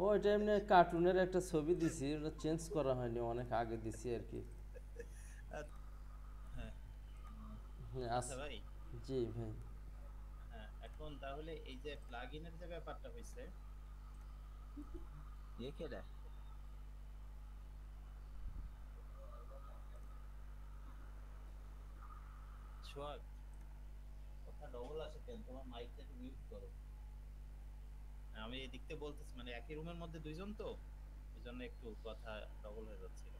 ওইটা এমনি কার্টুনের একটা ছবি দিছি, ওটা চেঞ্জ করা হয়নি, অনেক আগে দিছি আর কি। হ্যাঁ। হ্যাঁ, আচ্ছা ভাই, জি ভাই। হ্যাঁ, এখন তাহলে এই যে প্লাগ ইনের যে ব্যাপারটা হয়েছে, ইয়ে কেডা সোহাগ, কথা ডবল আসে কেন? তোমার মাইকটা একটু মিউট করো। আমি এদিক থেকে বলতেছি, মানে একই রুমের মধ্যে দুইজন তো, এই জন্য একটু কথা ডবল হয়ে যাচ্ছিল।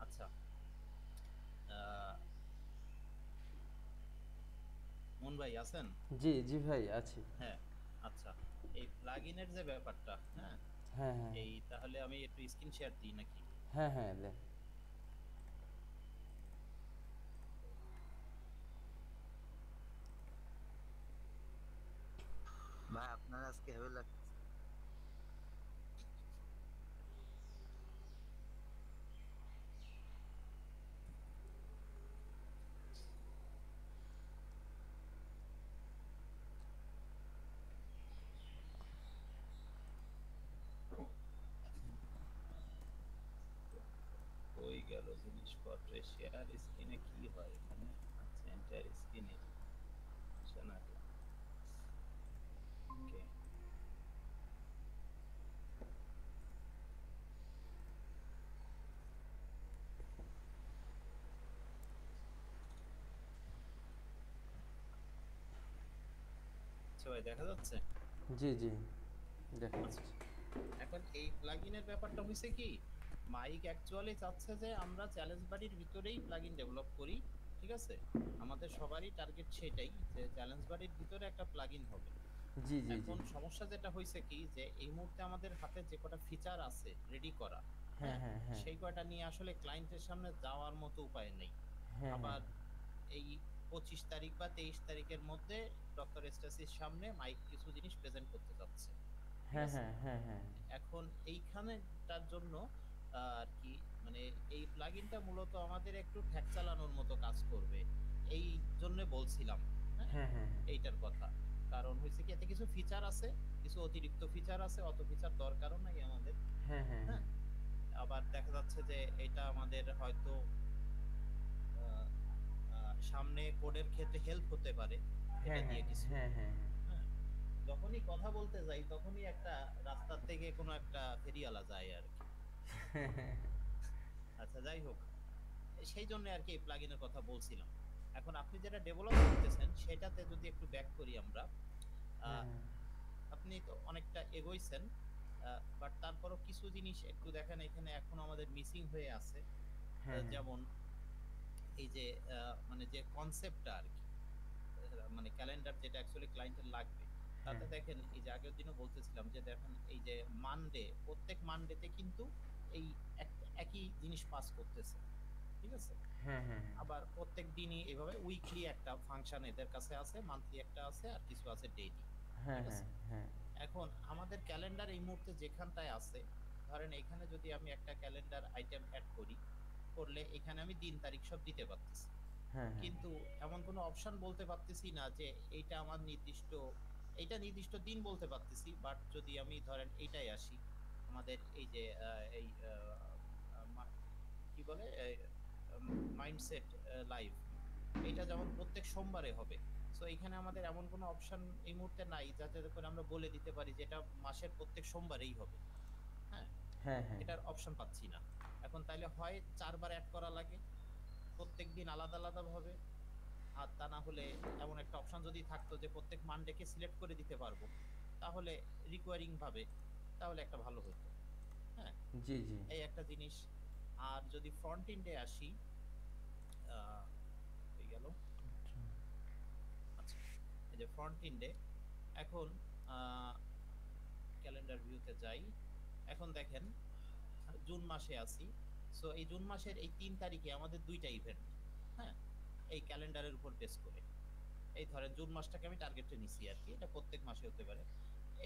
আচ্ছা, আহ মন ভাই আছেন? জি জি ভাই, আছি। হ্যাঁ। আচ্ছা, এই প্লাগ ইনের যে ব্যাপারটা, হ্যাঁ, হ্যাঁ হ্যাঁ এই তাহলে আমি একটু স্ক্রিন শেয়ার দিই নাকি? হ্যাঁ হ্যাঁ দেন। ভাই আপনার আজকে হেভি লাগতেছে। ওই গেল জিনিসপত্রের শেয়ার স্ক্রিনে কি হয় এখানে? আচ্ছা, এন্টার স্ক্রিনে আসে না। ওকে। আচ্ছা ভাই, দেখা যাচ্ছে? জি জি, দেখা আচ্ছা, যাচ্ছে। এখন এই প্লাগইনের ব্যাপারটা হইছে কি, মাইক অ্যাকচুয়ালি চাচ্ছে যে আমরা চ্যালেঞ্জ বাড়ির ভিতরেই প্লাগইন ডেভেলপ করি। ঠিক আছে, আমাদের সবারই টার্গেট সেটাই, যে চ্যালেঞ্জ বাড়ির ভিতরে একটা প্লাগইন হবে। জি জি জি। এখন সমস্যা যেটা হয়েছে কি, যে এই মুহূর্তে আমাদের হাতে যে কটা ফিচার আছে রেডি করা, হ্যাঁ হ্যাঁ, হ্যাঁ হ্যাঁ সেই কয়টা নিয়ে আসলে ক্লায়েন্টের সামনে যাওয়ার মতো উপায় নেই। হ্যাঁ হ্যাঁ আবার এই 25 তারিখ বা 23 তারিখের মধ্যে ডক্টর এস্টাসির সামনে মাইক কিছু জিনিস প্রেজেন্ট করতে যাচ্ছে। ঠিক হ্যাঁ আছে, হ্যাঁ হ্যাঁ হ্যাঁ এখন এইখানেটার জন্য আর কি, মানে এই প্লাগইনটা মূলত আমাদের একটু ঠ্যাক চালানোর মতো কাজ করবে। এই জন্য বলছিলাম, হ্যাঁ, হ্যাঁ হ্যাঁ এইটার কথা। কারণ হয়েছে কি, এতে কিছু ফিচার আছে, কিছু অতিরিক্ত ফিচার আছে, অত ফিচার দরকারও নাই আমাদের। হ্যাঁ হ্যাঁ হ্যাঁ, আবার দেখা যাচ্ছে যে এটা আমাদের হয়তো আহ, সামনে কোডের ক্ষেত্রে হেল্প হতে পারে হ্যাঁ এটা হ্যাঁ দিয়ে কিছু। হ্যাঁ হ্যাঁ হ্যাঁ হ্যাঁ, যখনই কথা বলতে যাই তখনই একটা রাস্তার থেকে কোনো একটা ফেরিওয়ালা যায় আর কি। আচ্ছা, যাই হোক, সেই জন্য আর কি এই প্লাগইনের কথা বলছিলাম। এখন আপনি যেটা ডেভেলপ করতেছেন সেটাতে যদি একটু ব্যাক করি আমরা, আহ, হ্যাঁ আপনি তো অনেকটা এগোইছেন, বাট তারপরও কিছু জিনিস একটু দেখেন এখানে এখন আমাদের মিসিং হয়ে আছে। হ্যাঁ যেমন এই যে মানে যে কনসেপ্টটা আর কি, মানে ক্যালেন্ডার যেটা অ্যাকচুয়ালি ক্লায়েন্টের লাগবে, হ্যাঁ তাতে দেখেন এই যে আগের দিনও বলতেছিলাম যে দেখেন এই যে মানডে, প্রত্যেক মানডেতে কিন্তু এই একই জিনিস পাস করতেছে। ঠিক আছে, হ্যাঁ হ্যাঁ আবার প্রত্যেক দিনই এভাবে উইকলি একটা ফাংশন এদের কাছে আছে, মান্থলি একটা আছে, আর কিছু আছে ডেইলি। হ্যাঁ ঠিক হ্যাঁ আছে, হ্যাঁ এখন আমাদের ক্যালেন্ডার এই মুহূর্তে যেখানটায় আছে, ধরেন এখানে যদি আমি একটা ক্যালেন্ডার আইটেম অ্যাড করি, করলে এখানে আমি দিন তারিখ সব দিতে পারতেছি, হ্যাঁ হ্যাঁ কিন্তু এমন কোনো অপশন বলতে পারতেছি না যে এইটা আমার নির্দিষ্ট, এইটা নির্দিষ্ট দিন বলতে পারতেছি। বাট যদি আমি ধরেন এইটাই আসি, আমাদের এই যে এই কি বলে মাইন্ডসেট লাইভ, এটা যেমন প্রত্যেক সোমবারে হবে। সো এখানে আমাদের এমন কোনো অপশন এই মুহূর্তে নাই যাতে করে আমরা বলে দিতে পারি যে এটা মাসের প্রত্যেক সোমবারেই হবে। হ্যাঁ, হ্যাঁ হ্যাঁ এটার অপশন পাচ্ছি না। এখন তাইলে হয় 4বার অ্যাড করা লাগে প্রত্যেক দিন আলাদা আলাদা ভাবে, আর তা না হলে এমন একটা অপশন যদি থাকতো যে প্রত্যেক মানডেকে সিলেক্ট করে দিতে পারবো, তাহলে রিকোয়ারিং ভাবে, তাহলে একটা ভালো হতো। হ্যাঁ, জি জি। এই একটা জিনিস। আর যদি ফ্রন্ট এন্ডে আসি, আহ হয়ে গেল। আচ্ছা, এই যে ফ্রন্ট এন্ডে এখন ক্যালেন্ডার ভিউতে যাই, এখন দেখেন জুন মাসে আছি। সো এই জুন মাসের এই 3 তারিখে আমাদের দুইটা ইভেন্ট। হ্যাঁ, এই ক্যালেন্ডারের উপর বেস করে, এই ধরেন জুন মাসটাকে আমি টার্গেটে নিছি আর কি, এটা প্রত্যেক মাসে হতে পারে।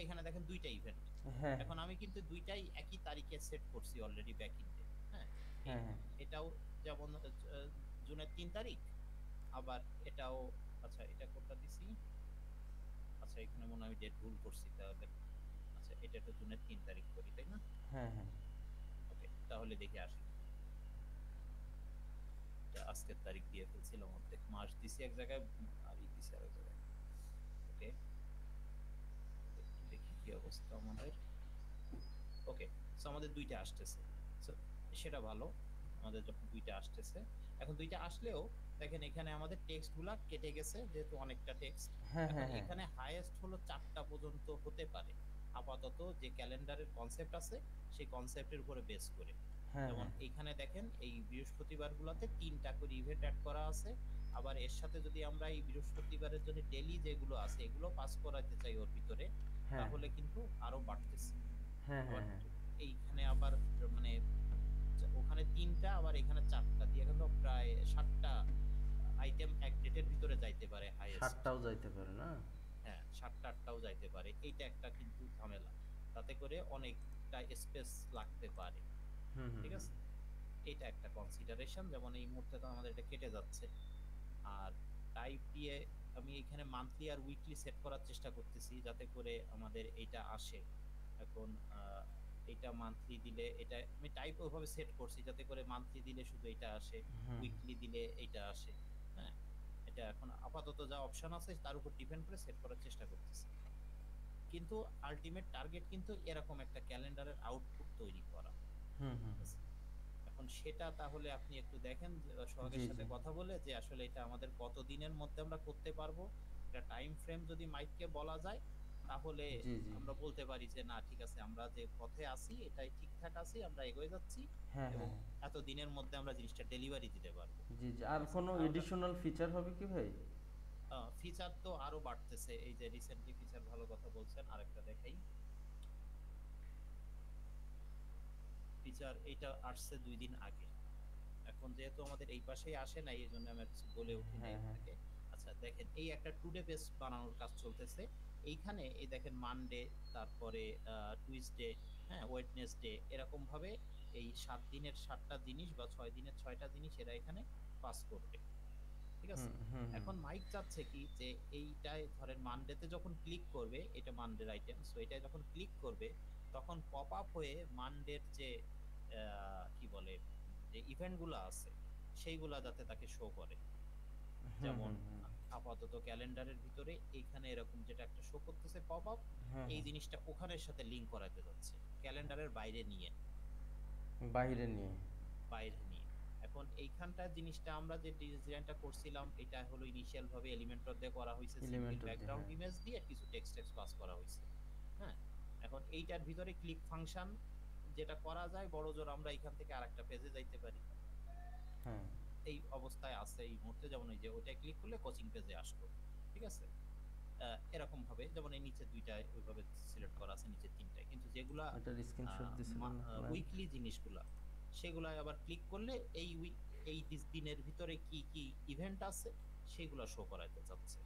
এখানে দেখেন দুইটা ইভেন্ট। হ্যাঁ এখন আমি কিন্তু দুইটাই একই তারিখে সেট করছি অলরেডি ব্যাক ইন্ডে। হ্যাঁ, এই হ্যাঁ হ্যাঁ এটাও যেমন জুনের 3 তারিখ, আবার এটাও। আচ্ছা, এটা কোনটা দিছি? আচ্ছা, এখানে মনে হয় আমি ডেট ভুল করছি তাহলে। আচ্ছা, এটা একটা জুনের 3 তারিখ করি, তাই না? হ্যাঁ হ্যাঁ ওকে, তাহলে দেখে আসি। এটা আজকের তারিখ দিয়ে ফেলছিলাম, অর্ধেক মাস দিছি এক জায়গায় আর দিছি আরেক জায়গায়। ওকে, দেখি কি অবস্থা আমাদের। ওকে, সো আমাদের দুইটা আসতেছে, সো সেটা ভালো। আমাদের যখন দুইটা আসতেছে, এখন দুইটা আসলেও দেখেন এখানে আমাদের টেক্সট গুলা কেটে গেছে, যেহেতু অনেকটা টেক্সট। হ্যাঁ এখন হ্যাঁ হ্যাঁ এখানে হাইয়েস্ট হলো 4টা পর্যন্ত হতে পারে আপাতত, যে ক্যালেন্ডারের কনসেপ্ট আছে সেই কনসেপ্টের উপরে বেস করে। হ্যাঁ যেমন হ্যাঁ এইখানে দেখেন এই বৃহস্পতিবার গুলাতে 3টা করে ইভেন্ট অ্যাড করা আছে। আবার এর সাথে যদি আমরা এই বৃহস্পতিবারের জন্য ডেইলি যেগুলো আছে এগুলো পাস করাতে চাই ওর ভিতরে, হ্যাঁ তাহলে কিন্তু আরো বাড়তেছে। হ্যাঁ আবার হ্যাঁ হ্যাঁ এইখানে আবার মানে ওখানে 3টা আবার এখানে 4টা দিয়ে কিন্তু প্রায় 7টা আইটেম এক ডেটের ভিতরে যাইতে পারে হাইয়েস্ট। 7টাও যাইতে পারে না? হ্যাঁ, 7টা 8টাও যাইতে পারে, এইটা একটা কিন্তু ঝামেলা। তাতে করে অনেকটা স্পেস লাগতে পারে। হুম হুম ঠিক হুম। আছে, এটা একটা কনসিডারেশন। যেমন এই মুহূর্তে তো আমাদের এটা কেটে যাচ্ছে। আর টাইপ দিয়ে আমি এখানে মান্থলি আর উইকলি সেট করার চেষ্টা করতেছি যাতে করে আমাদের এইটা আসে। এখন এটা মান্থলি দিলে, এটা আমি টাইপ ওইভাবে সেট করছি যাতে করে মান্থলি দিলে শুধু এটা আসে, হুম উইকলি দিলে এইটা আসে। হ্যাঁ, এটা এখন আপাতত যা অপশন আছে তার উপর ডিপেন্ড করে সেট করার চেষ্টা করতেছি। কিন্তু আলটিমেট টার্গেট কিন্তু এরকম একটা ক্যালেন্ডারের আউটপুট তৈরি করা। হুম হুম ঠিক আছে? এখন সেটা তাহলে আপনি একটু দেখেন যে, জি সোহাগের জি সাথে কথা বলে যে আসলে এটা আমাদের কত দিনের মধ্যে আমরা করতে পারবো। একটা টাইম ফ্রেম যদি মাইককে বলা যায় তাহলে জি জি আমরা বলতে পারি যে না ঠিক আছে, আমরা যে পথে আছি এটাই ঠিকঠাক আছি, আমরা এগিয়ে যাচ্ছি হ্যাঁ এবং হ্যাঁ এত দিনের মধ্যে আমরা জিনিসটা ডেলিভারি দিতে পারবো। জি জি। ঠিক আর আছে, কোনো তাহলে এডিশনাল ফিচার হবে কি ভাই? ফিচার তো আরো বাড়তেছে। এই যে রিসেন্টলি ফিচার ভালো কথা বলছেন, আরেকটা দেখাই। ফিচার এইটা আসছে 2 দিন আগে। এখন যেহেতু আমাদের এই পাশেই আসে নাই, এই জন্য আমি আর কিছু বলে উঠি নাই হ্যাঁ হ্যাঁ আপনাকে। আচ্ছা দেখেন, এই একটা টুডে বেস বানানোর কাজ চলতেছে এইখানে। এই দেখেন মানডে, তারপরে টুইসডে, হ্যাঁ ওয়েডনেসডে, এরকম ভাবে এই 7 দিনের 7টা জিনিস বা 6 দিনের 6টা জিনিস এরা এখানে পাস করবে। ঠিক হুম আছে, হুম হুম এখন মাইক চাচ্ছে কি যে এইটাই ধরেন মানডেতে যখন ক্লিক করবে, এটা মানডের আইটেম, সো এটা যখন ক্লিক করবে তখন পপ আপ হয়ে মানডের যে কি বলে যে ইভেন্ট গুলো আছে সেইগুলা যাতে তাকে শো করে। হুম যেমন হুম হুম আপাতত ক্যালেন্ডারের ভিতরে এইখানে এরকম যেটা একটা শো করতেছে পপ আপ, হ্যাঁ এই হ্যাঁ জিনিসটা ওখানের সাথে লিংক করাতে যাচ্ছে, ক্যালেন্ডারের বাইরে নিয়ে। বাইরে নিয়ে। বাইরে নিয়ে এখন এইখানটার জিনিসটা আমরা যে ডিজাইনটা করছিলাম এটা হলো ইনিশিয়াল ভাবে এলিমেন্টর দিয়ে করা হয়েছে, সিম্পল এলিমেন্টর দিয়ে, ব্যাকগ্রাউন্ড হ্যাঁ ইমেজ দিয়ে কিছু টেক্সট টেক্সট পাস করা হয়েছে। হ্যাঁ, এখন এইটার ভিতরে ক্লিক ফাংশন যেটা করা যায় বড় জোর আমরা এখান থেকে আরেকটা পেজে যাইতে পারি। হ্যাঁ এই অবস্থায় আছে এই মুহূর্তে, যেমন ওই যে ওটা ক্লিক করলে কোচিং পেজে আসলো। ঠিক আছে, এরকম ভাবে যেমন এই নিচে দুইটা ওইভাবে সিলেক্ট করা আছে, নিচে তিনটায়, কিন্তু যেগুলা এটার স্ক্রিনশট দিছিলেন না ভাই? উইকলি জিনিসগুলা সেগুলা আবার ক্লিক করলে এই এই দিনের ভিতরে কি কি ইভেন্ট আছে সেগুলা শো করাইতে চাচ্ছে।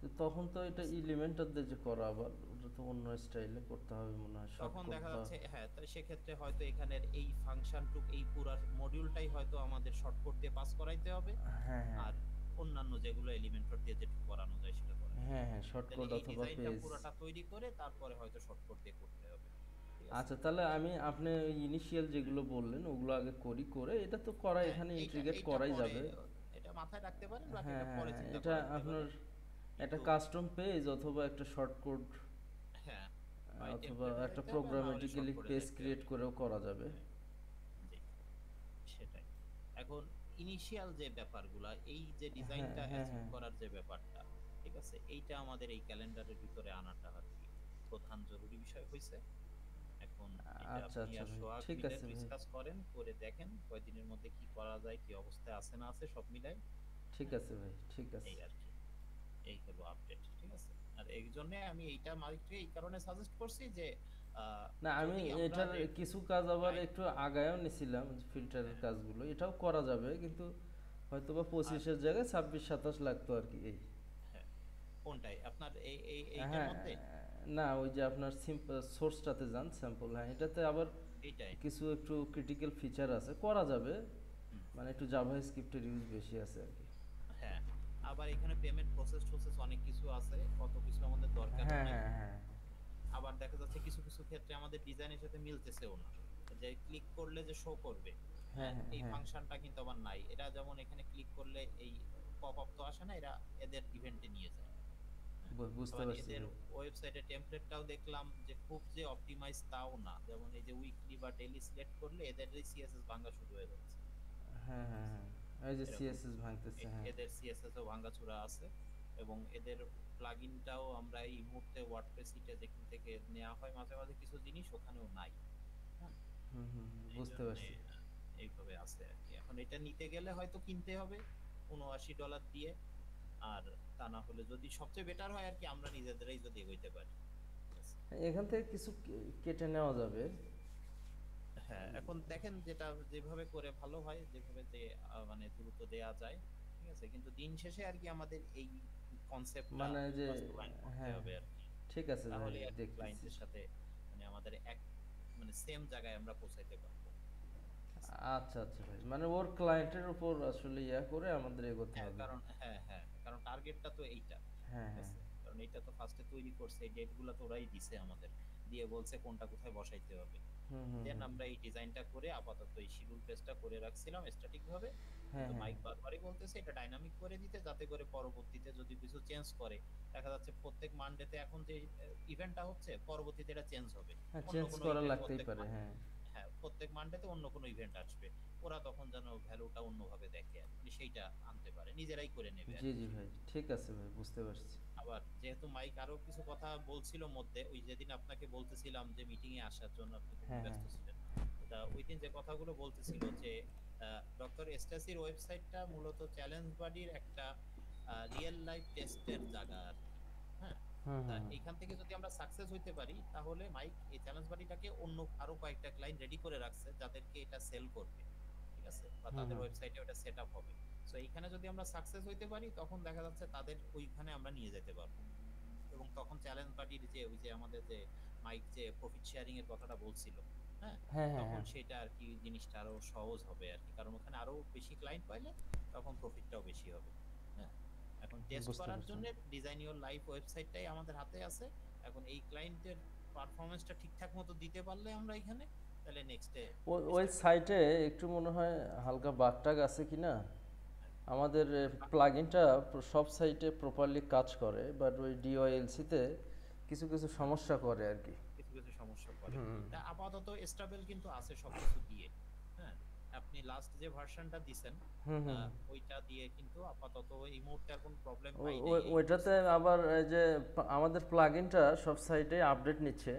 তো তখন তো ঠিক এটা আছে, এলিমেন্টর দিয়ে যে করা, আবার ওটা তো অন্য স্টাইলে করতে হবে মনে হয়, তখন শর্টকাট দেখা বা। যাচ্ছে হ্যাঁ, তো সেক্ষেত্রে হয়তো এখানের এই ফাংশনটুক এই পুরো মডিউলটাই হয়তো আমাদের শর্টকাট দিয়ে পাস করাইতে হবে। হ্যাঁ হ্যাঁ আর অন্যান্য যেগুলো এলিমেন্টর দিয়ে যেটুকু করানো যায় সেটা করাইতে হ্যাঁ হবে। হ্যাঁ তাহলে শর্টকাট এই অথবা ডিজাইনটা পেজ। পুরোটা তৈরি করে তারপরে হয়তো শর্টকাট দিয়ে করতে হবে। ঠিক আছে, আচ্ছা তাহলে আমি আপনি ইনিশিয়াল যেগুলো বললেন ওগুলো আগে করি, করে এটা তো করা হ্যাঁ এখানে এইটা ইন্টিগ্রেট এইটা করাই পরে যাবে। এটা মাথায় রাখতে পারেন, বাকি হ্যাঁ এটা হ্যাঁ পরে হ্যাঁ, চিন্তা এটা করা যেতে পারে। আপনার একটা কিন্তু কাস্টম পেজ অথবা একটা শর্টকাট হ্যাঁ, হয় অথবা টেমপ্লেটে একটা যাইতে হবে, না হলে প্রোগ্রামেটিক্যালি শর্টকাটে পেজ যাইতে ক্রিয়েট হবে। করেও করা যাবে। জি, সেটাই। এখন ইনিশিয়াল যে ব্যাপারগুলা, এই যে হ্যাঁ ডিজাইনটা হ্যাঁ অ্যাচিভ হ্যাঁ করার যে ব্যাপারটা, ঠিক আছে, এইটা আমাদের এই ক্যালেন্ডারের ভিতরে আনাটা আর কি প্রধান জরুরি বিষয় হয়েছে। এখন এটা আচ্ছা আপনি আচ্ছা আর ভাই, সোহাগ ঠিক মিলে আছে ভাই, ডিসকাস করেন, করে দেখেন কয়দিনের মধ্যে কি করা যায়, কি অবস্থায় আছে না আছে সব মিলাই। ঠিক হ্যাঁ, আছে ভাই, ঠিক আছে। এই আর কি, এই হলো আপডেট। ঠিক আছে, আর এই জন্য আমি এইটা মালিককে এই কারণে সাজেস্ট করছি যে না আমি যদি আমরা এটার রেট কিছু কাজ আবার টাইম, একটু আগায়ও নিছিলাম, ফিল্টারের হ্যাঁ, কাজগুলো এটাও করা যাবে, কিন্তু হয়তোবা আর 25-এর জায়গায় 26-27 লাগতো আর কি এই। হ্যাঁ, কোনটাই আপনার এই এইটার হ্যাঁ মধ্যে না ওই যে আপনার সোর্সটাতে যান স্যাম্পল, হ্যাঁ এটাতে আবার এইটাই। কিছু একটু ক্রিটিক্যাল ফিচার আছে, করা যাবে, হুম, মানে একটু জাভা স্ক্রিপ্টের ইউজ বেশি আছে আর কি। হ্যাঁ, আবার এখানে পেমেন্ট প্রসেস অনেক কিছু আছে, কত কিছু আমাদের দরকারও হ্যাঁ নাই। হ্যাঁ হ্যাঁ আবার দেখা যাচ্ছে কিছু কিছু ক্ষেত্রে আমাদের ডিজাইনের সাথে মিলতেছেও না, যে ক্লিক করলে যে শো করবে, হ্যাঁ হ্যাঁ এই হ্যাঁ, ফাংশনটা কিন্তু আবার নাই। এরা যেমন এখানে ক্লিক করলে এই পপ আপ তো আসে না, এরা এদের ইভেন্টে নিয়ে যায়। হ্যাঁ। বুঝতে আবার পারছি এদের ভাই। ওয়েবসাইটের টেমপ্লেটটাও দেখলাম যে খুব যে অপটিমাইজ তাও না, যেমন এই যে উইকলি বা ডেইলি সিলেক্ট করলে এদের সিএসএস ভাঙা শুরু হয়ে যাচ্ছে। হ্যাঁ হ্যাঁ হ্যাঁ, ওই যে এরকম সিএসএস ভাঙতেছে, হ্যাঁ। এদের সিএসএস ও ভাঙাচোরা আছে। এবং এদের প্লাগইনটাও আমরা এই মুহূর্তে ওয়ার্ডপ্রেস সিটে যেখান থেকে নেওয়া হয় মাঝে মাঝে কিছু জিনিস ওখানেও নাই। হ্যাঁ, হুম হুম হুম, এই বুঝতে জন্য পারছি। এইভাবে আছে আর কি। এখন এটা নিতে গেলে হয়তো কিনতে হবে $79 দিয়ে। আর তা না হলে যদি সবচেয়ে বেটার হয় আর কি, আমরা নিজেদেরাই যদি এগোইতে পারি। ঠিক আছে? এখান থেকে কিছু কেটে নেওয়া যাবে। হ্যাঁ, এখন দেখেন যেটা যেভাবে করে ভালো হয়, যেভাবে যে মানে দ্রুত দেয়া যায়। ঠিক আছে, কিন্তু দিন শেষে আর কি আমাদের এই কনসেপ্টটা মানে যে, বাস্তবায়ন করতে হ্যাঁ হবে আর কি। ঠিক আছে ভাই, তাহলে আর কি দেখতেছি। ক্লায়েন্টের সাথে মানে আমাদের এক মানে সেম জায়গায় আমরা পৌঁছাইতে পারবো। আচ্ছা আচ্ছা ভাই, মানে ওর ক্লায়েন্টের উপর আসলে ইয়া করে আমাদের এগোতে হ্যাঁ, হবে। কারণ কারণ টার্গেটটা তো এইটা। হ্যাঁ ঠিক হ্যাঁ আছে? কারণ এইটা তো ফার্স্টে তৈরি করছে, এই ডেটগুলো তো ওরাই দিছে আমাদের। দিয়ে বলছে কোনটা কোথায় বসাইতে হবে। হুম হুম দেন হুম, আমরা এই ডিজাইনটা করে আপাতত এই শিডিউল পেজটা করে রাখছিলাম স্ট্যাটিক ভাবে। হ্যাঁ কিন্তু হ্যাঁ মাইক বারবারই বলতেছে এটা ডাইনামিক করে দিতে, যাতে করে পরবর্তীতে যদি কিছু চেঞ্জ করে, দেখা যাচ্ছে প্রত্যেক মানডেতে এখন যে ইভেন্টটা হচ্ছে পরবর্তীতে এটা চেঞ্জ হবে। হ্যাঁ, অন্য চেঞ্জ কোনো করা ইভেন্ট লাগতেই পারে, হ্যাঁ। প্রত্যেক মানডেতে অন্য কোনো ইভেন্ট আসবে। ওরা তখন যেন ভ্যালুটা অন্যভাবে দেখে আর মানে সেইটা আনতে পারে, নিজেরাই করে নেবে আর জি কি জি ভাই, শিডিউল। ঠিক আছে ভাই, বুঝতে পারছি। আবার যেহেতু মাইক আরো কিছু কথা বলছিল মধ্যে, ওই যেদিন আপনাকে বলতেছিলাম যে মিটিং এ আসার জন্য আপনি খুব হ্যাঁ হ্যাঁ ব্যস্ত ছিলেন, তা ওই দিন যে কথাগুলো বলতেছিল যে ডক্টর এস্টাসির ওয়েবসাইটটা মূলত চ্যালেঞ্জ বাডির একটা রিয়েল লাইফ টেস্টের জায়গা আর কি। হ্যাঁ, হুম তা হুম হুম, এইখান থেকে যদি আমরা সাকসেস হইতে পারি, তাহলে মাইক এই চ্যালেঞ্জ বাডিটাকে অন্য আরো কয়েকটা ক্লায়েন্ট রেডি করে রাখছে যাদেরকে এটা সেল করবে। ঠিক আছে, বা হুম তাদের হুম। ওয়েবসাইটে ওটা সেট আপ হবে। সো এইখানে যদি আমরা সাকসেস হইতে পারি, তখন দেখা যাচ্ছে তাদের ওইখানে আমরা নিয়ে যেতে পারবো। এবং তখন চ্যালেঞ্জ পার্টির যে ওই যে আমাদের যে মাইক যে প্রফিট শেয়ারিং এর কথাটা বলছিল, হ্যাঁ, হ্যাঁ হ্যাঁ তখন হ্যাঁ, সেটা আর কি জিনিসটা আরো সহজ হবে আর কি, কারণ ওখানে আরো বেশি ক্লায়েন্ট পাইলে তখন প্রফিটটাও বেশি হবে। হ্যাঁ, এখন টেস্ট বুঝতে করার পারছি। জন্য ডিজাইন ইওর লাইফ ওয়েবসাইটটাই আমাদের হাতে আছে। এখন এই ক্লায়েন্টের পারফরম্যান্সটা ঠিকঠাক মতো দিতে পারলে আমরা এখানে, তাহলে নেক্সটে ওই ওই স্টার্ট করতে সাইটে একটু মনে হয় হালকা বাগটাগ আছে কি না। হ্যাঁ, আমাদের প্লাগইনটা সব সাইটে প্রপারলি কাজ করে, বাট ওই ডিওএলসিতে কিছু কিছু হ্যাঁ, সমস্যা করে আর কি। কিছু কিছু সমস্যা করে। হুম তা আপাতত স্টেবল কিন্তু আছে সবকিছু দিয়ে। হ্যাঁ, আপনি লাস্ট যে ভার্সনটা দিছেন হুম হুম, ওইটা দিয়ে কিন্তু আপাতত এই মুহূর্তে আর কোনো প্রবলেম পাই ও- নাই এই ওইটাতে কোর্সে। আবার এই যে আমাদের প্লাগইনটা সব সাইটে আপডেট নিচ্ছে,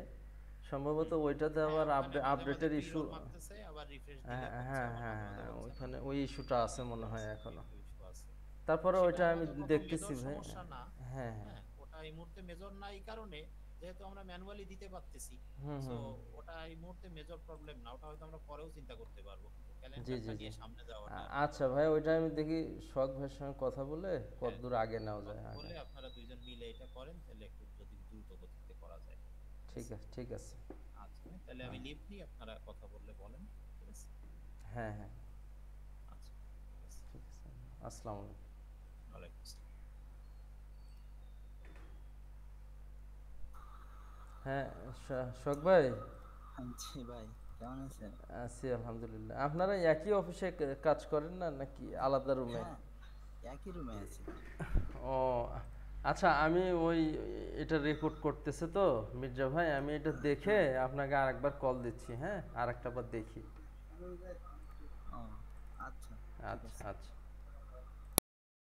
সম্ভবত হুম, ওইটাতে হ্যাঁ, আবার ওখানে মাঝে মাঝে আপডেটের ইস্যু। প্রিলোড মারতেছে, আবার রিফ্রেশ হ্যাঁ দিলে হচ্ছে, হ্যাঁ আবার হ্যাঁ মাঝে মাঝে হ্যাঁ, হচ্ছে না। ওইখানে ওই ইস্যুটা আছে মনে হয় এখনো। একটু ইস্যু আছে। তারপরে সেটা ওইটা আমি আপাতত দেখতেছি মেজর ভাই। সমস্যা না। হ্যাঁ হ্যাঁ, হ্যাঁ, ওটা এই মুহূর্তে মেজর না এই কারণে, যেহেতু আমরা ম্যানুয়ালি দিতে পারতেছি। হুম সো হুম হুম। ওটা এই মুহূর্তে মেজর প্রবলেম না, ওটা হয়তো আমরা পরেও চিন্তা করতে পারবো, কিন্তু জি ক্যালেন্ডারটা জি জি, নিয়ে সামনে যাওয়াটা আর কি আচ্ছা দরকার। ভাই, ওইটা আমি দেখি শখ ভাইয়ের সঙ্গে কথা বলে হ্যাঁ, কতদূর আগে নেওয়া যায় কথা আগে। বলে আপনারা দুইজন মিলে এটা করেন, তাহলে একটু যদি দ্রুত গতিতে করা যায়। ঠিক ঠিক আছে? আছে ঠিক আছে। আচ্ছা ভাই, তাহলে আমি হ্যাঁ লিভ নিই, আপনারা কথা বললে বলেন। ঠিক আছে? হ্যাঁ হ্যাঁ, আচ্ছা, ঠিক আছে। ঠিক আছে, আসসালামু আলাইকুম। ওয়ালাইকুম আসসালাম। হ্যাঁ, শখ ভাই। জি ভাই, কেমন আছেন? আছি আলহামদুলিল্লাহ। আপনারা একই অফিসে কাজ করেন না নাকি আলাদা রুমে? হ্যাঁ, একই রুমে আছি। ও আচ্ছা, আমি ওই এটা রেকর্ড করতেছে তো মির্জা ভাই, আমি এটা দেখে হ্যাঁ। আপনাকে আরেকবার কল দিচ্ছি, হ্যাঁ, আরেকটা বার দেখি। ও আচ্ছা, ঠিক আচ্ছা আছে। আচ্ছা।